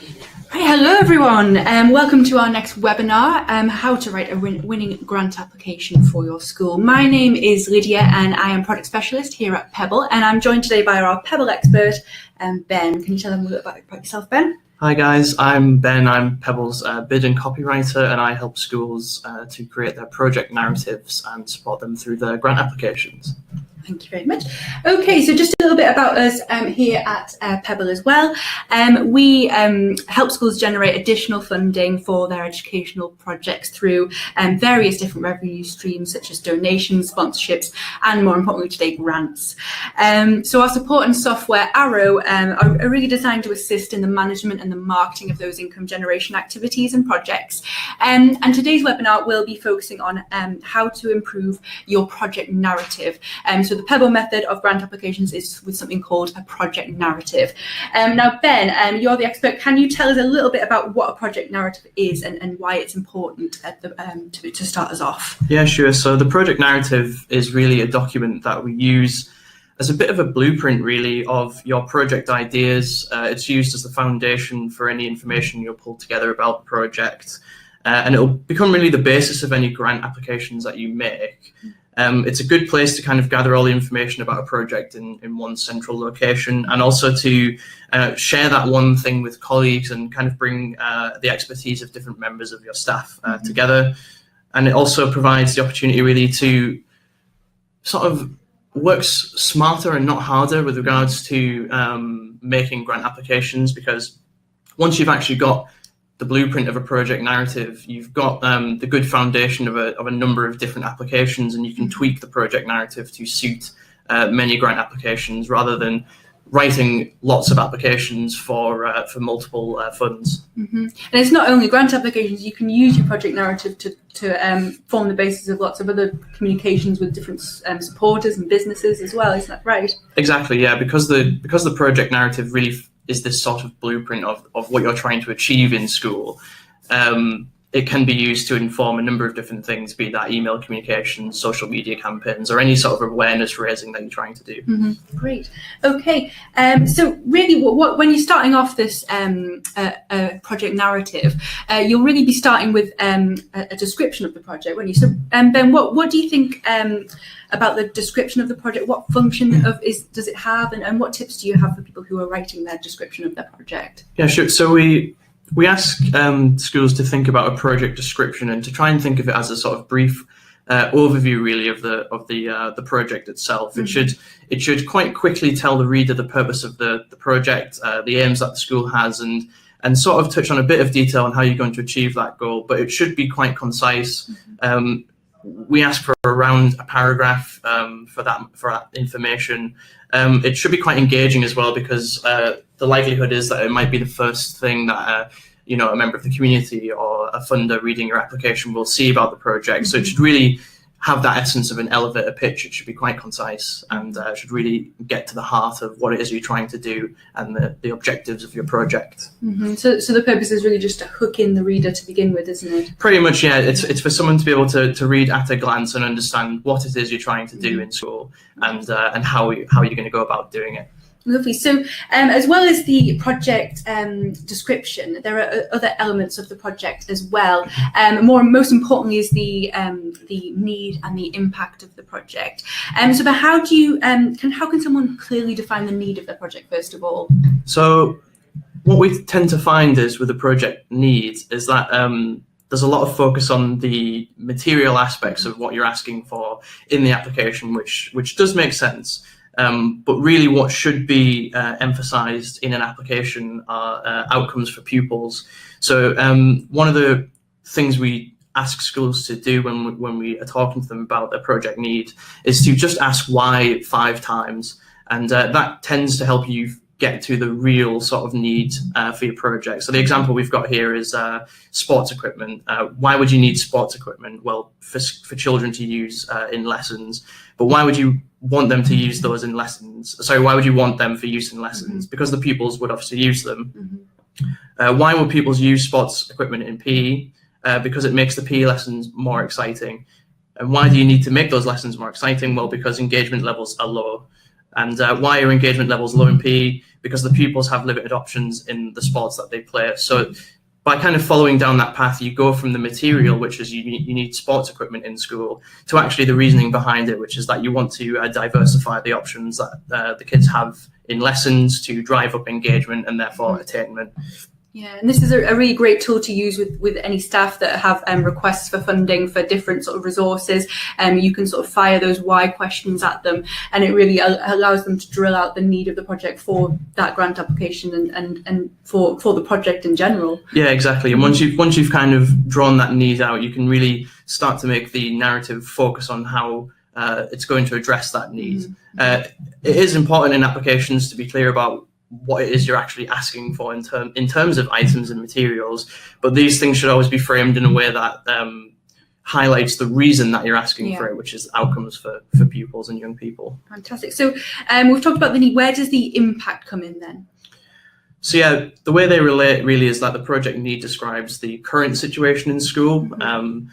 Hi, hello everyone. Welcome to our next webinar, how to write a winning grant application for your school. My name is Lydia and I am product specialist here at Pebble, and I'm joined today by our Pebble expert, Ben. Can you tell them a little bit about yourself, Ben? Hi guys, I'm Ben. I'm Pebble's bid and copywriter, and I help schools to create their project narratives and support them through their grant applications. Thank you very much. Okay, so just a little bit about us here at Pebble as well. We help schools generate additional funding for their educational projects through various different revenue streams such as donations, sponsorships, and more importantly today, grants. So our support and software, Arrow, are really designed to assist in the management and the marketing of those income generation activities and projects. And today's webinar will be focusing on how to improve your project narrative. So the Pebble method of grant applications is with something called a project narrative. Now, Ben, you're the expert. Can you tell us a little bit about what a project narrative is and why it's important at the, to start us off? Yeah, sure. So the project narrative is really a document that we use as a bit of a blueprint, really, of your project ideas. It's used as the foundation for any information you'll pull together about the project. And it'll become really the basis of any grant applications that you make. It's a good place to kind of gather all the information about a project in one central location, and also to share that one thing with colleagues and kind of bring the expertise of different members of your staff together. And it also provides the opportunity really to sort of work smarter and not harder with regards to making grant applications, because once you've actually got the blueprint of a project narrative, you've got the good foundation of a number of different applications, and you can tweak the project narrative to suit many grant applications rather than writing lots of applications for multiple funds. And it's not only grant applications. You can use your project narrative to form the basis of lots of other communications with different supporters and businesses as well. Isn't that right? Exactly, yeah. Because the project narrative really is this sort of blueprint of what you're trying to achieve in school. It can be used to inform a number of different things, be that email communications, social media campaigns, or any sort of awareness raising that you're trying to do. Great. Okay. So really, when you're starting off this project narrative, you'll really be starting with a description of the project, won't you? So, Ben, what do you think about the description of the project? What function does it have, and what tips do you have for people who are writing their description of their project? Yeah, sure. So we ask schools to think about a project description and to try and think of it as a sort of brief overview, really, of the project itself. It should quite quickly tell the reader the purpose of the project, the aims that the school has, and sort of touch on a bit of detail on how you're going to achieve that goal. But it should be quite concise. We ask for around a paragraph for that information. It should be quite engaging as well, because the likelihood is that it might be the first thing that a member of the community or a funder reading your application will see about the project. So it should really have that essence of an elevator pitch. It should be quite concise and should really get to the heart of what it is you're trying to do and the objectives of your project. So the purpose is really just to hook in the reader to begin with, isn't it? Pretty much, yeah. It's for someone to be able to read at a glance and understand what it is you're trying to do in school, and how you're going to go about doing it. Lovely. So as well as the project description, there are other elements of the project as well. Most importantly is the need and the impact of the project. But how can someone clearly define the need of the project, first of all? So what we tend to find is with the project needs is that there's a lot of focus on the material aspects of what you're asking for in the application, which does make sense. But really what should be emphasized in an application are outcomes for pupils. So one of the things we ask schools to do when we are talking to them about their project need is to just ask why 5 times. And that tends to help you get to the real sort of need for your project. So the example we've got here is sports equipment. Why would you need sports equipment? Well, for children to use in lessons. But why would you want them to use those in lessons? Sorry, why would you want them for use in lessons? Because the pupils would obviously use them. Why would pupils use sports equipment in PE? Because it makes the PE lessons more exciting. And why do you need to make those lessons more exciting? Well, because engagement levels are low. And why are engagement levels low in PE? Because the pupils have limited options in the sports that they play. So by kind of following down that path, you go from the material, which is you need sports equipment in school, to actually the reasoning behind it, which is that you want to diversify the options that the kids have in lessons to drive up engagement and therefore attainment. Yeah, and this is a really great tool to use with any staff that have requests for funding for different sort of resources. You can sort of fire those why questions at them, and it really allows them to drill out the need of the project for that grant application and for the project in general. Yeah, exactly. And once you've kind of drawn that need out, you can really start to make the narrative focus on how it's going to address that need. It is important in applications to be clear about what it is you're actually asking for in terms of items and materials, but these things should always be framed in a way that highlights the reason that you're asking for it, which is outcomes for pupils and young people. Fantastic. So we've talked about the need. Where does the impact come in then? So yeah, the way they relate really is that the project need describes the current situation in school, and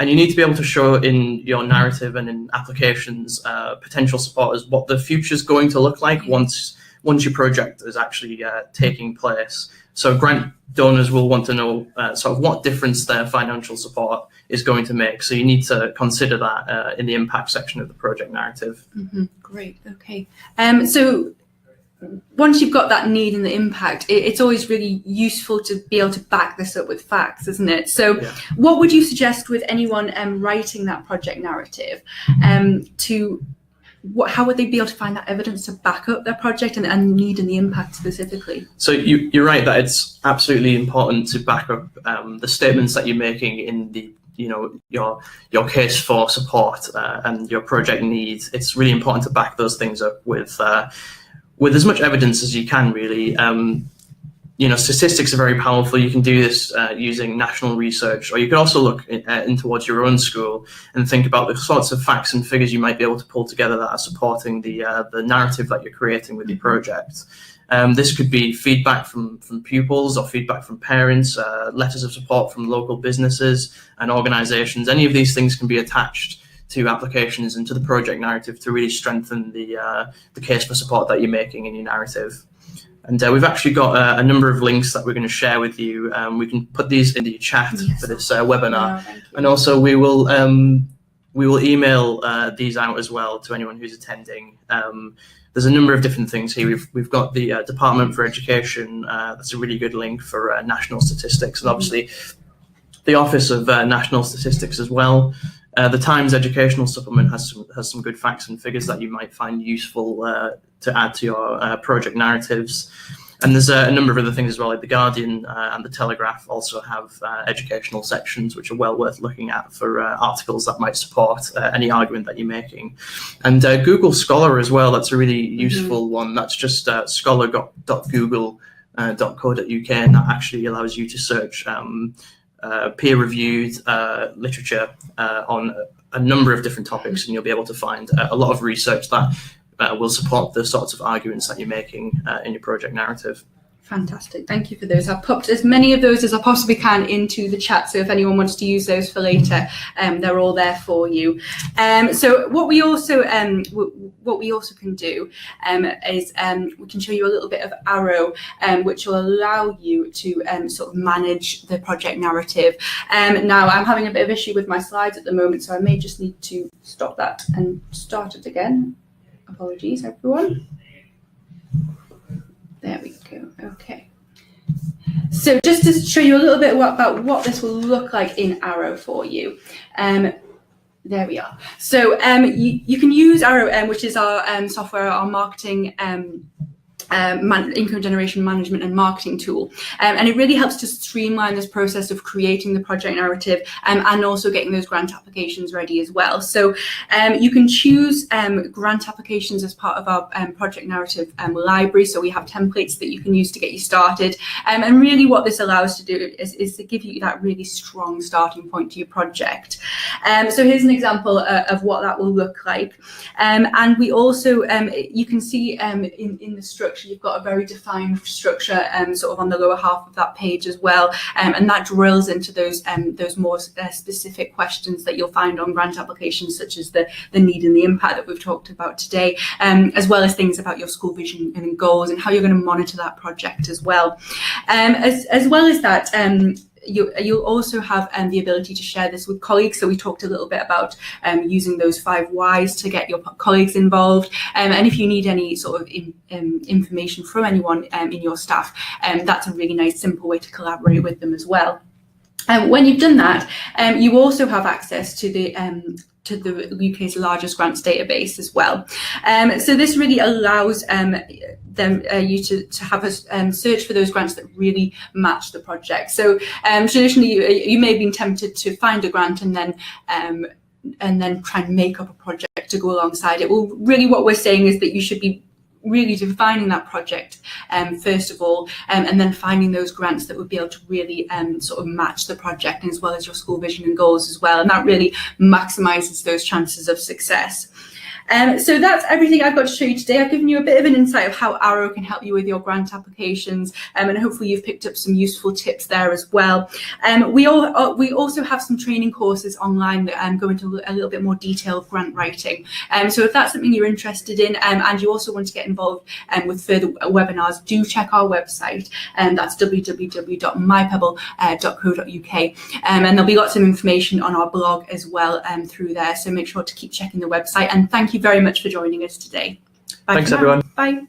you need to be able to show in your narrative and in applications potential supporters what the future is going to look like once your project is actually taking place. So grant donors will want to know sort of what difference their financial support is going to make. So you need to consider that in the impact section of the project narrative. Great, okay. So once you've got that need and the impact, it's always really useful to be able to back this up with facts, isn't it? So what would you suggest with anyone writing that project narrative how would they be able to find that evidence to back up their project and need and the impact specifically? So you're right that it's absolutely important to back up the statements that you're making in the your case for support and your project needs. It's really important to back those things up with as much evidence as you can, really. Statistics are very powerful. You can do this using national research, or you can also look in towards your own school and think about the sorts of facts and figures you might be able to pull together that are supporting the narrative that you're creating with your project. This could be feedback from pupils or feedback from parents, letters of support from local businesses and organizations. Any of these things can be attached to applications and to the project narrative to really strengthen the case for support that you're making in your narrative. And we've actually got a number of links that we're going to share with you. We can put these in the chat for this webinar, and also we will email these out as well to anyone who's attending. There's a number of different things here. We've got the Department for Education. That's a really good link for national statistics, and obviously the Office of National Statistics as well. The Times Educational Supplement has some good facts and figures that you might find useful to add to your project narratives. And there's a number of other things as well, like The Guardian and The Telegraph also have educational sections, which are well worth looking at for articles that might support any argument that you're making. And Google Scholar as well, that's a really useful one. That's just scholar.google.co.uk, and that actually allows you to search peer-reviewed literature on a number of different topics, and you'll be able to find a lot of research that will support the sorts of arguments that you're making in your project narrative. Fantastic, thank you for those. I've popped as many of those as I possibly can into the chat, so if anyone wants to use those for later, they're all there for you. So what we also can do is we can show you a little bit of Arrow, which will allow you to sort of manage the project narrative. Now I'm having a bit of issue with my slides at the moment, so I may just need to stop that and start it again. Apologies, everyone. There we go. Okay. So just to show you a little bit about what this will look like in Arrow for you. There we are. So you can use Arrow, which is our software, our marketing income generation management and marketing tool, and it really helps to streamline this process of creating the project narrative and also getting those grant applications ready as well. So you can choose grant applications as part of our project narrative library, so we have templates that you can use to get you started, and really what this allows to do is to give you that really strong starting point to your project. So here's an example of what that will look like, and we also you can see in the structure structure. You've got a very defined structure sort of on the lower half of that page as well, and that drills into those more specific questions that you'll find on grant applications, such as the need and the impact that we've talked about today, as well as things about your school vision and goals and how you're going to monitor that project as well. As well as that, you'll also have the ability to share this with colleagues. So we talked a little bit about using those 5 whys to get your colleagues involved. And if you need any sort of information from anyone in your staff, that's a really nice, simple way to collaborate with them as well. When you've done that, you also have access to the UK's largest grants database as well. So this really allows you to have a search for those grants that really match the project. So traditionally, you may have been tempted to find a grant and then try and make up a project to go alongside it. Well, really what we're saying is that you should be really defining that project first of all, and then finding those grants that would be able to really sort of match the project, as well as your school vision and goals as well, and that really maximizes those chances of success. So that's everything I've got to show you today. I've given you a bit of an insight of how Arrow can help you with your grant applications, and hopefully you've picked up some useful tips there as well. We also have some training courses online that go into a little bit more detail of grant writing. So if that's something you're interested in, and you also want to get involved with further webinars, do check our website, and that's www.mypebble.co.uk, and there'll be lots of information on our blog as well through there. So make sure to keep checking the website, and thank you very much for joining us today. Bye. Thanks, everyone. Bye.